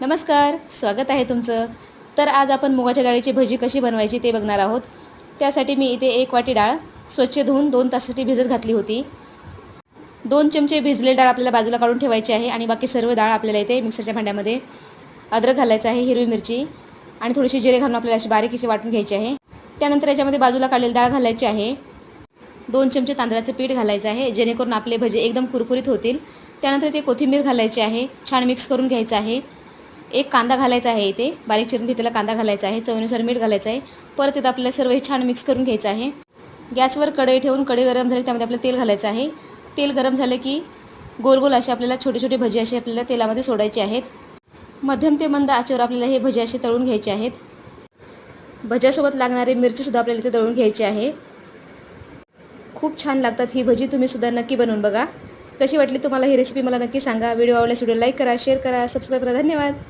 नमस्कार, स्वागत आहे तुमचं. तर आज आपण मुगाच्या डाळीची भजी कशी बनवायची ते बघणार आहोत. त्यासाठी मी इथे 1 वाटी डाळ स्वच्छ धुवून 2 तासासाठी भिजत घातली होती. 2 चमचे भिजलेली डाळ आपल्याला बाजूला काढून ठेवायची आहे आणि बाकी सर्व डाळ आपल्याला इथे मिक्सरच्या भांड्यामध्ये अद्रक घालायचं आहे, हिरवी मिरची आणि थोडीशी जिरे घालून आपल्याला अशी बारीक वाटून घ्यायची आहे. त्यानंतर याच्यामध्ये बाजूला काढलेली डाळ घालायची आहे. 2 चमचे तांदळाचं पीठ घालायचं आहे, जेणेकरून आपले भजे एकदम कुरकुरीत होतील. त्यानंतर ते कोथिंबीर घालायची आहे, छान मिक्स करून घ्यायचं आहे. 1 कांदा घालायचा आहे, इथे बारीक चिरून घेतलेला कांदा घालायचा आहे. चवीनुसार मीठ घालायचं आहे. परत इथं आपल्याला सर्व हे छान मिक्स करून घ्यायचं आहे. गॅसवर कढई ठेवून कढई गरम झाली त्यामध्ये आपल्याला तेल घालायचं आहे. तेल गरम झाले की गोल गोल असे आपल्याला छोटे छोटे भजी असे आपल्याला तेलामध्ये सोडायचे आहेत. मध्यम ते मंद आचेवर आपल्याला हे भजी असे तळून घ्यायचे आहेत. भज्यासोबत लागणारी मिरचीसुद्धा आपल्याला इथे तळून घ्यायची आहे. खूप छान लागतात ही भजी, तुम्ही सुद्धा नक्की बनवून बघा. कशी वाटली तुम्हाला ही रेसिपी मला नक्की सांगा. व्हिडिओ आवडल्यास व्हिडिओ लाईक करा, शेअर करा, सबस्क्राईब करा. धन्यवाद.